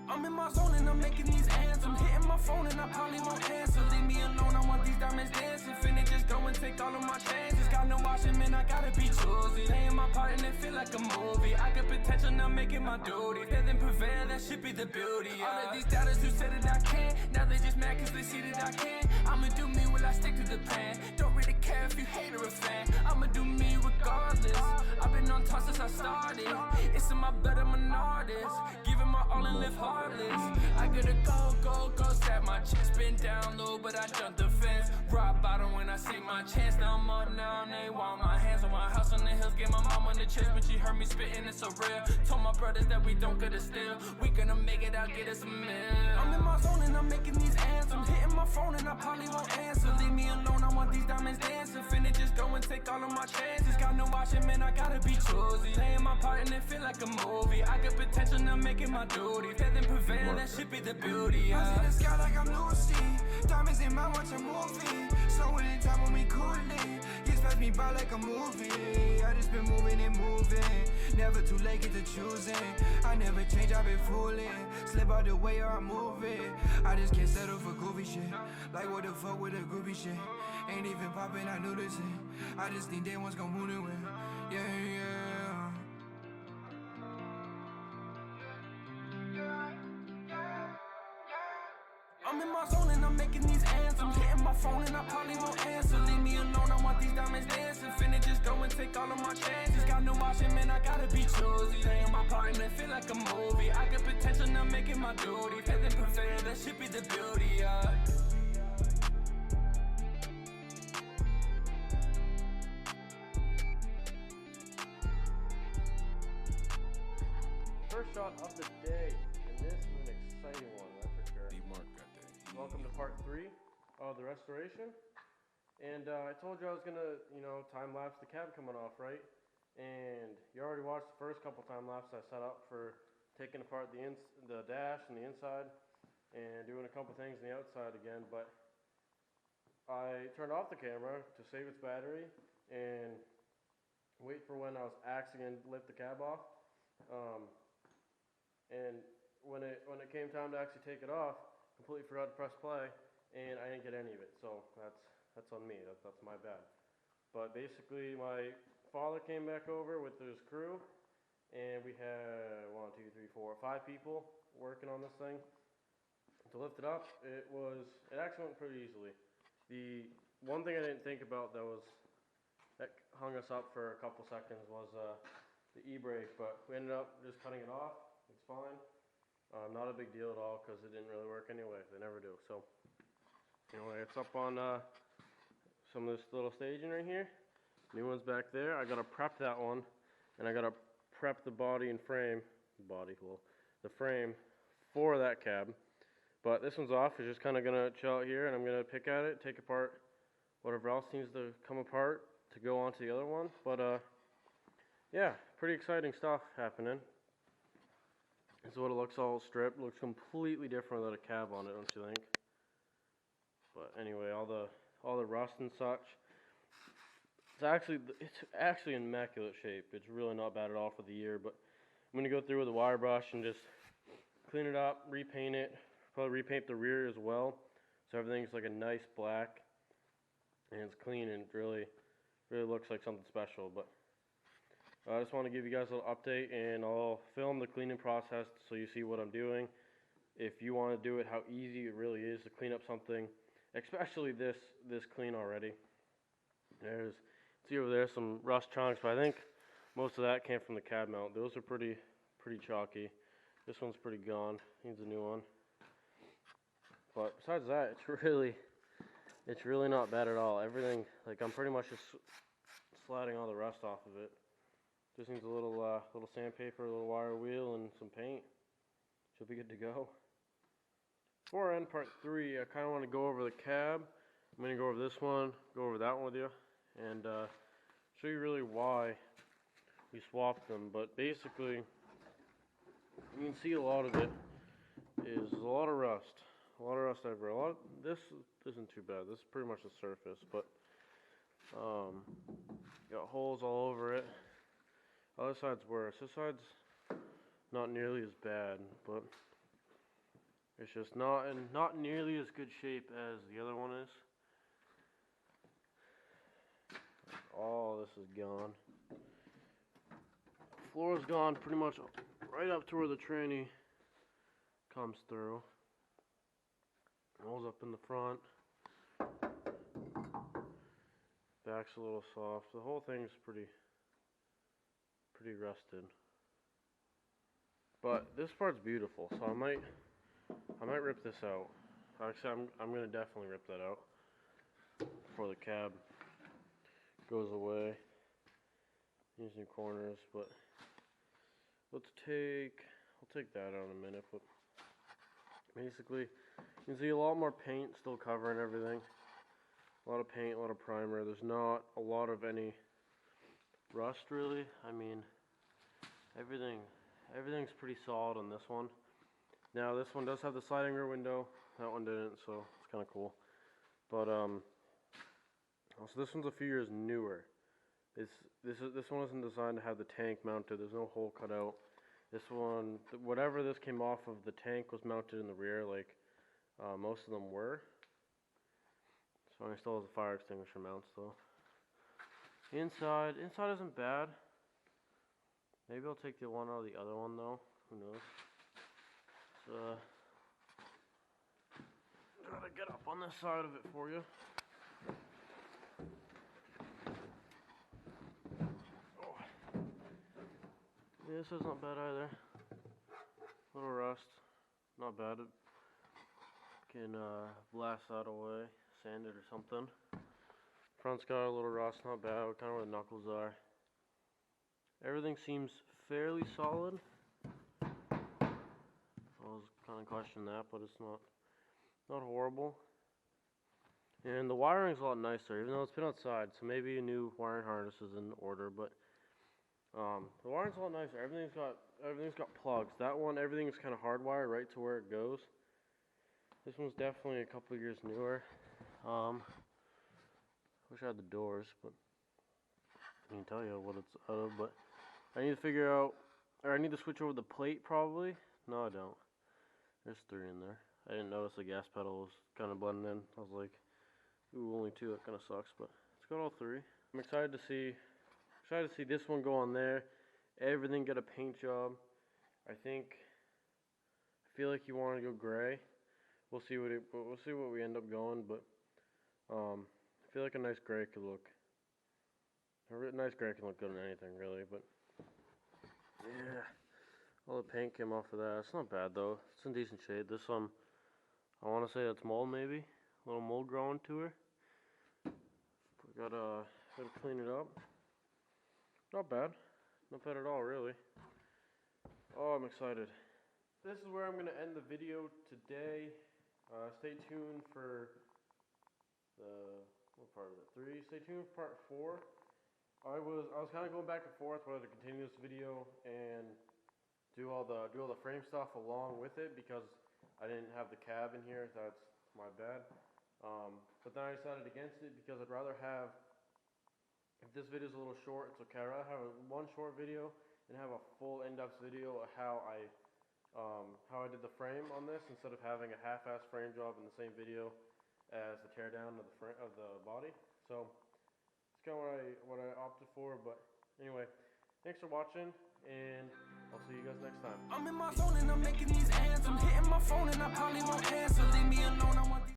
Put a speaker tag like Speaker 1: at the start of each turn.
Speaker 1: I'm in my zone and I'm making these anthems. Hitting my phone and I probably won't answer. Leave me alone, I want these diamonds dancing. Finna just go and take all of my chances. Got no option, man, I gotta be choosy. Playing my part and it feel like a movie. I got potential, now making my duty. Better than prevail, that should be the beauty. All of these doubters who said that I can't, now they just mad cause they see that I can. I'ma do me, will I stick to the plan? Don't really care if you hate or a fan. I'ma do me regardless. I've been on top since I started. It's in my blood, I'm an artist. Giving my all and live heartless. I gotta go, stab my chest. Been down low, but I jumped the fence. Rock bottom when I see my chance. Now I'm up, now they want my hands on my house on the hills. Get my mom on the chest when she heard me spitting, it's so real. Told my brothers that we don't gotta steal. We gonna make it out, get us a meal. I'm in my zone and I'm making these anthems. Hitting my phone and I probably won't answer. Leave me alone, I want these diamonds dancing. Finna just go and take all of my chances. Got no option, man, I gotta be choosy. Playing my part and it feel like a movie. I got potential, now making my duty. Better than prevail, that should be the beauty.
Speaker 2: I see the sky like I'm Lucy. Diamonds in my watch, a movie. Slowing in time when we cooling. Years pass me by like a movie. I just been moving and moving. Never too late, get to choosing. I never change, I've been fooling. Slip out the way or I move it. I just can't settle for goofy shit. Like what the fuck with the groupie shit. Ain't even popping, I knew this shit. I just think they one's gon' move it with. Yeah.
Speaker 1: I'm in my zone and I'm making these anthems. Hitting my phone and I probably won't answer. Leave me alone, I want these diamonds dancing. Finna just go and take all of my chances. Got no option, man, I gotta be choosy. Playing my part and it feel like a movie. I got potential, now making my duty. Better than prevail, that should be the beauty,
Speaker 3: First shot of the day, and this is an exciting one, that's for sure. Welcome to part 3 of the restoration. And I told you I was gonna, time lapse the cab coming off, right? And you already watched the first couple time lapses I set up for taking apart the dash and the inside and doing a couple things on the outside again. But I turned off the camera to save its battery and wait for when I was actually gonna lift the cab off. And when it came time to actually take it off, completely forgot to press play, and I didn't get any of it. So that's on me. That's my bad. But basically, my father came back over with his crew, and we had 1, 2, 3, 4, 5 people working on this thing. To lift it up, it actually went pretty easily. The one thing I didn't think about that hung us up for a couple seconds was the e-brake, but we ended up just cutting it off. It's fine. Not a big deal at all because it didn't really work anyway. They never do. So anyway, it's up on some of this little staging right here. New one's back there. I gotta prep that one, and I gotta prep the body and frame. The frame for that cab. But this one's off. It's just kind of gonna chill out here, and I'm gonna pick at it, take apart whatever else needs to come apart to go onto the other one. But yeah, pretty exciting stuff happening. This is what it looks all stripped. Looks completely different without a cab on it, don't you think? But anyway, all the rust and such. It's actually in immaculate shape. It's really not bad at all for the year. But I'm gonna go through with a wire brush and just clean it up, repaint it. Probably repaint the rear as well, so everything's like a nice black, and it's clean and really looks like something special. But I just want to give you guys a little update, and I'll film the cleaning process so you see what I'm doing. If you want to do it, how easy it really is to clean up something, especially this clean already. See over there some rust chunks, but I think most of that came from the cab mount. Those are pretty chalky. This one's pretty gone. Needs a new one. But besides that, it's really not bad at all. Everything, like, I'm pretty much just sliding all the rust off of it. Just needs a little sandpaper, a little wire wheel, and some paint. Should be good to go. Before I end part 3, I kind of want to go over the cab. I'm going to go over this one, go over that one with you, and show you really why we swapped them. But basically, you can see a lot of it is a lot of rust. A lot of rust everywhere. This isn't too bad. This is pretty much the surface, but got holes all over it. Other side's worse. This side's not nearly as bad, but It's just not in not nearly as good shape as the other one is. All this is gone. Floor's gone pretty much right up to where the tranny comes through. Rolls up in the front. Back's a little soft. The whole thing's pretty rusted. But this part's beautiful, so I might rip this out. Actually, I'm gonna definitely rip that out before the cab goes away. These new corners, but I'll take that out in a minute. But basically, you can see a lot more paint still covering everything. A lot of paint, a lot of primer. There's not a lot of any rust really. I mean, everything's pretty solid on this one. Now this one does have the sliding rear window. That one didn't, so it's kind of cool. But so this one's a few years newer. This one isn't designed to have the tank mounted. There's no hole cut out. This one, whatever this came off of, the tank was mounted in the rear, like most of them were. So it still has a fire extinguisher mounts though. Inside isn't bad. Maybe I'll take the one out of the other one though. Who knows? Try to get up on this side of it for you. Oh. Yeah, this is not bad either. Little rust, not bad. It can blast that away, sand it or something. Front's got a little rust, not bad. Kind of where the knuckles are. Everything seems fairly solid. I was kind of questioning that, but it's not horrible. And the wiring's a lot nicer, even though it's been outside. So maybe a new wiring harness is in order, but the wiring's a lot nicer. Everything's got plugs. That one, everything's kind of hardwired right to where it goes. This one's definitely a couple years newer. Wish I had the doors, but I can tell you what it's out of. But I need to figure out, or I need to switch over the plate probably. No, I don't. There's 3 in there. I didn't notice the gas pedal was kind of blending in. I was like, ooh, only 2. That kind of sucks, but it's got all 3. I'm excited to see this one go on there. Everything get a paint job. I feel like you want to go gray. We'll see what we end up going, but I feel like a nice gray could look. A nice gray can look good on anything really, but yeah. All the paint came off of that. It's not bad though. It's in decent shape. This I want to say that's mold maybe. A little mold growing to her. We gotta clean it up. Not bad. Not bad at all really. Oh, I'm excited. This is where I'm going to end the video today. Stay tuned for what part of it? 3. Stay tuned for part 4. I was kind of going back and forth whether to continue this video and do all the frame stuff along with it because I didn't have the cab in here. That's my bad. But then I decided against it because I'd rather have, if this video is a little short, it's okay. I'd rather have one short video and have a full in-depth video of how I did the frame on this instead of having a half-ass frame job in the same video as the teardown of the body. So it's kind of what I opted for. But anyway, thanks for watching, and I'll see you guys next time.
Speaker 1: I'm in my zone and I'm making these